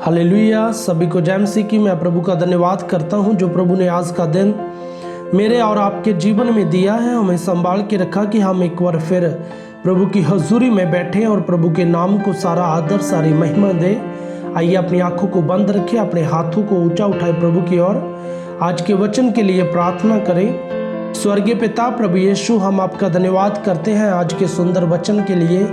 Hallelujah. सभी को जय मसीह की। मैं प्रभु का धन्यवाद करता हूं जो प्रभु ने आज का दिन मेरे और आपके जीवन में दिया है, हमें संभाल के रखा कि हम एक बार फिर प्रभु की हजूरी में बैठे और प्रभु के नाम को सारा आदर सारी महिमा दे। आइए अपनी आंखों को बंद रखें, अपने हाथों को ऊंचा उठाए प्रभु की ओर। आज के वचन के लिए प्रार्थना करें। स्वर्गीय पिता प्रभु यीशु, हम आपका धन्यवाद करते हैं आज के सुंदर वचन के लिए।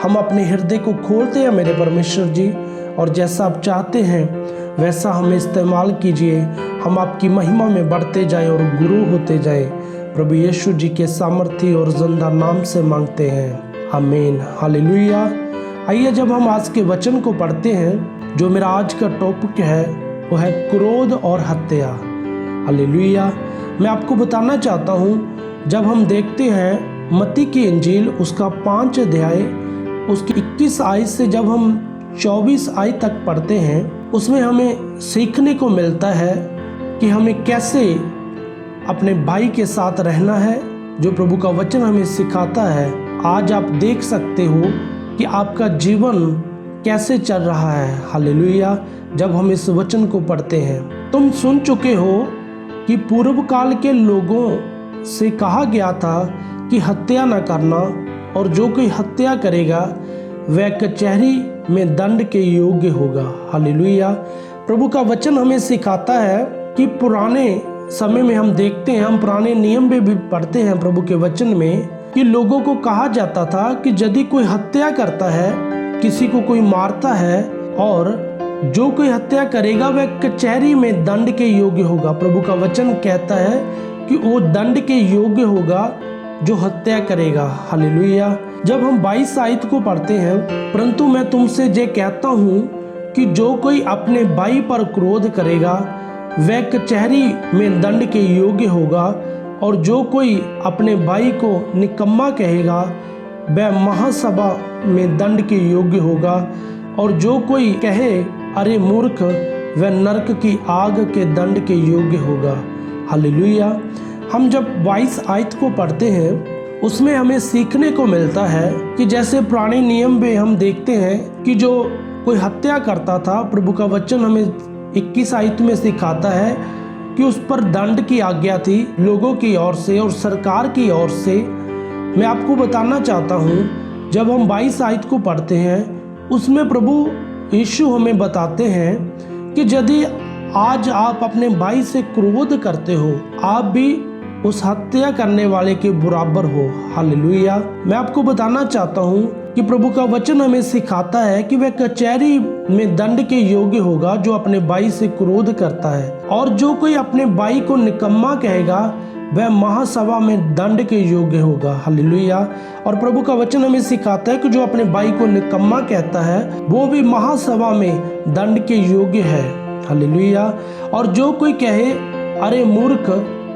हम अपने हृदय को खोलते हैं मेरे परमेश्वर जी, और जैसा आप चाहते हैं वैसा हमें इस्तेमाल कीजिए। हम आपकी महिमा में बढ़ते जाएं और गुरु होते जाएं। प्रभु यीशु जी के सामर्थ्य और जिंदा नाम से मांगते हैं, आमीन। हालेलुया। आइए जब हम आज के वचन को पढ़ते हैं, जो मेरा आज का टॉपिक है वो है क्रोध और हत्या। हालेलुया। मैं आपको बताना चाहता हूँ, जब हम देखते हैं मत्ती की इंजील उसका 5 अध्याय उसकी 21 आयत से जब हम 24 आयत तक पढ़ते हैं, उसमें हमें सीखने को मिलता है कि हमें कैसे अपने भाई के साथ रहना है, जो प्रभु का वचन हमें सिखाता है। आज आप देख सकते हो कि आपका जीवन कैसे चल रहा है। हालेलुया। जब हम इस वचन को पढ़ते हैं, तुम सुन चुके हो कि पूर्व काल के लोगों से कहा गया था कि हत्या न करना, और जो कोई हत्या करेगा वह कचहरी में दंड के योग्य होगा। हालेलुया। प्रभु का वचन हमें सिखाता है कि पुराने समय में हम देखते हैं, हम पुराने नियम में भी पढ़ते हैं प्रभु के वचन में, कि लोगों को कहा जाता था कि यदि कोई हत्या करता है, किसी को कोई मारता है, और जो कोई हत्या करेगा वह कचहरी में दंड के योग्य होगा। प्रभु का वचन कहता है कि वो दंड के योग्य होगा जो हत्या करेगा। हालेलुया। जब हम 22 आयत को पढ़ते हैं, परंतु मैं तुमसे ये कहता हूँ कि जो कोई अपने भाई पर क्रोध करेगा वह कचहरी में दंड के योग्य होगा, और जो कोई अपने भाई को निकम्मा कहेगा वह महासभा में दंड के योग्य होगा, और जो कोई कहे अरे मूर्ख वह नरक की आग के दंड के योग्य होगा। हालेलुया। हम जब 22 आयत को पढ़ते हैं, उसमें हमें सीखने को मिलता है कि जैसे पुराने नियम में हम देखते हैं कि जो कोई हत्या करता था, प्रभु का वचन हमें 21 आयत में सिखाता है कि उस पर दंड की आज्ञा थी लोगों की ओर से और सरकार की ओर से। मैं आपको बताना चाहता हूँ, जब हम 22 आयत को पढ़ते हैं, उसमें प्रभु यीशु हमें बताते हैं कि यदि आज आप अपने भाई से क्रोध करते हो, आप भी उस हत्या करने वाले के बराबर हो। हालेलुया। मैं आपको बताना चाहता हूँ कि प्रभु का वचन हमें सिखाता है कि वह कचहरी में दंड के योग्य होगा जो अपने भाई से क्रोध करता है, और जो कोई अपने भाई को निकम्मा कहेगा वह महासभा में दंड के योग्य होगा। हालेलुया। और प्रभु का वचन हमें सिखाता है कि जो अपने भाई को निकम्मा कहता है वो भी महासभा में दंड के योग्य है। हालेलुया। और जो कोई कहे अरे मूर्ख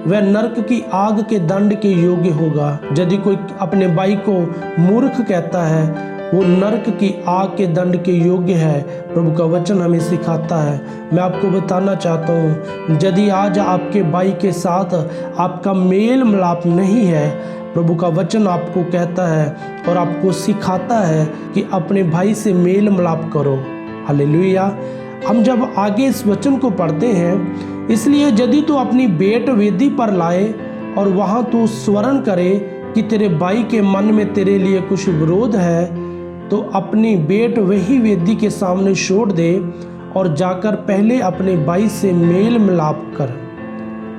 वह नरक की आग के दंड के योग्य होगा। यदि कोई अपने भाई को मूर्ख कहता है, वो नरक की आग के दंड के योग्य है। प्रभु का वचन हमें सिखाता है। मैं आपको बताना चाहता हूँ, यदि आज आपके भाई के साथ आपका मेल मिलाप नहीं है, प्रभु का वचन आपको कहता है और आपको सिखाता है कि अपने भाई से मेल मिलाप करो। हालेलुया। हम जब आगे इस वचन को पढ़ते हैं, इसलिए यदि तू अपनी भेंट वेदी पर लाए और वहाँ तू स्मरण करे कि तेरे भाई के मन में तेरे लिए कुछ विरोध है, तो अपनी भेंट वही वेदी के सामने छोड़ दे और जाकर पहले अपने भाई से मेल मिलाप कर।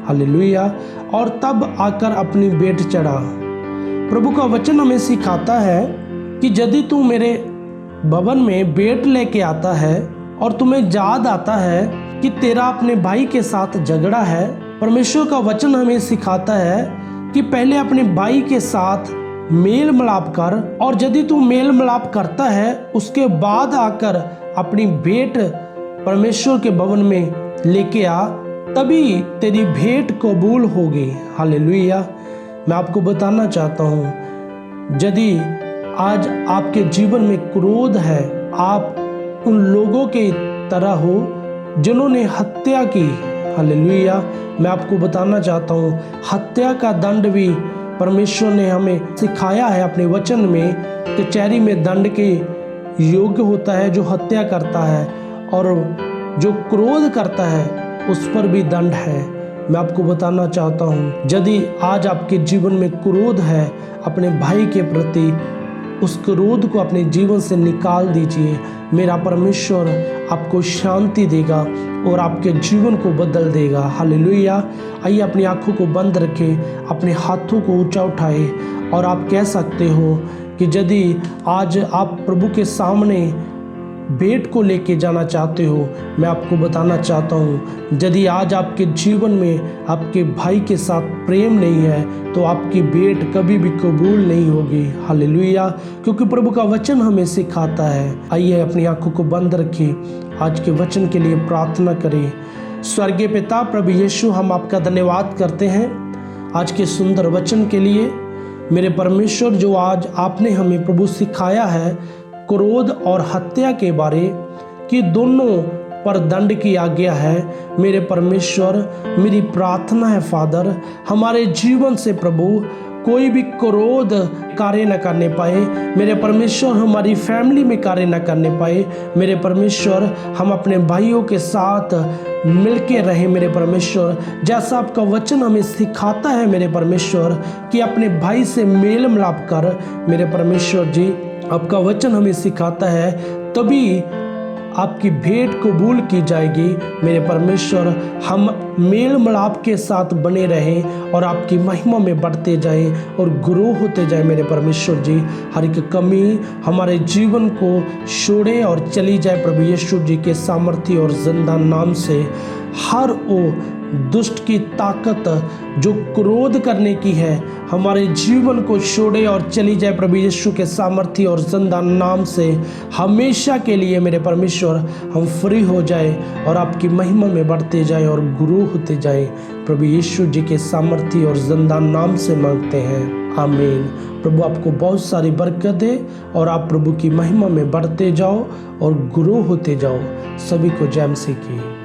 हालेलुया। और तब आकर अपनी भेंट चढ़ा। प्रभु का वचन हमें सिखाता है कि यदि तू मेरे भवन में भेंट लेके आता है और तुम्हें याद आता है कि तेरा अपने भाई के साथ झगड़ा है, परमेश्वर का वचन हमें सिखाता है कि पहले अपने भाई के साथ मेल मिलाप कर, और यदि तू मेल मिलाप करता है उसके बाद आकर अपनी भेंट परमेश्वर के भवन में लेके आ, तभी तेरी भेंट कबूल होगी। हालेलुया। मैं आपको बताना चाहता हूँ, यदि आज आपके जीवन में क्रोध है, आप उन लोगों के तरह हो जिन्होंने हत्या की। हालेलुया। मैं आपको बताना चाहता हूँ, हत्या का दंड भी परमेश्वर ने हमें सिखाया है अपने वचन में। कचहरी में दंड के योग्य होता है जो हत्या करता है, और जो क्रोध करता है उस पर भी दंड है। मैं आपको बताना चाहता हूँ, यदि आज आपके जीवन में क्रोध है अपने भाई के प्रति, उस क्रोध को अपने जीवन से निकाल दीजिए। मेरा परमेश्वर आपको शांति देगा और आपके जीवन को बदल देगा। हालेलुया। आइए अपनी आंखों को बंद रखें, अपने हाथों को ऊंचा उठाए और आप कह सकते हो कि यदि आज आप प्रभु के सामने भेंट को लेके जाना चाहते हो, मैं आपको बताना चाहता हूँ, यदि आज आपके जीवन में आपके भाई के साथ प्रेम नहीं है तो आपकी भेंट कभी भी कबूल नहीं होगी। हालेलुया। क्योंकि प्रभु का वचन हमें सिखाता है। आइए अपनी आंखों को बंद रखिए, आज के वचन के लिए प्रार्थना करें। स्वर्गीय पिता प्रभु यीशु, हम आपका धन्यवाद करते हैं आज के सुंदर वचन के लिए। मेरे परमेश्वर, जो आज आपने हमें प्रभु सिखाया है क्रोध और हत्या के बारे कि दोनों पर दंड की आज्ञा है, मेरे परमेश्वर मेरी प्रार्थना है फादर, हमारे जीवन से प्रभु कोई भी क्रोध कार्य न करने पाए। मेरे परमेश्वर हमारी फैमिली में कार्य न करने पाए। मेरे परमेश्वर हम अपने भाइयों के साथ मिलके रहें। मेरे परमेश्वर, जैसा आपका वचन हमें सिखाता है मेरे परमेश्वर कि अपने भाई से मेल मिलाप कर, मेरे परमेश्वर जी आपका वचन हमें सिखाता है तभी आपकी भेंट कबूल की जाएगी। मेरे परमेश्वर, हम मेल मिलाप के साथ बने रहें और आपकी महिमा में बढ़ते जाएं और ग्रो होते जाएं। मेरे परमेश्वर जी, हर एक कमी हमारे जीवन को छोड़े और चली जाए प्रभु यीशु जी के सामर्थ्य और जिंदा नाम से। हर वो दुष्ट की ताकत जो क्रोध करने की है हमारे जीवन को छोड़े और चली जाए प्रभु यीशु के सामर्थ्य और जिंदा नाम से। हमेशा के लिए मेरे परमेश्वर हम फ्री हो जाए और आपकी महिमा में बढ़ते जाए और गुरु होते जाए। प्रभु यीशु जी के सामर्थ्य और जिंदा नाम से मांगते हैं, आमीन। प्रभु आपको बहुत सारी बरकत दे और आप प्रभु की महिमा में बढ़ते जाओ और गुरु होते जाओ। सभी को जय मसीह की।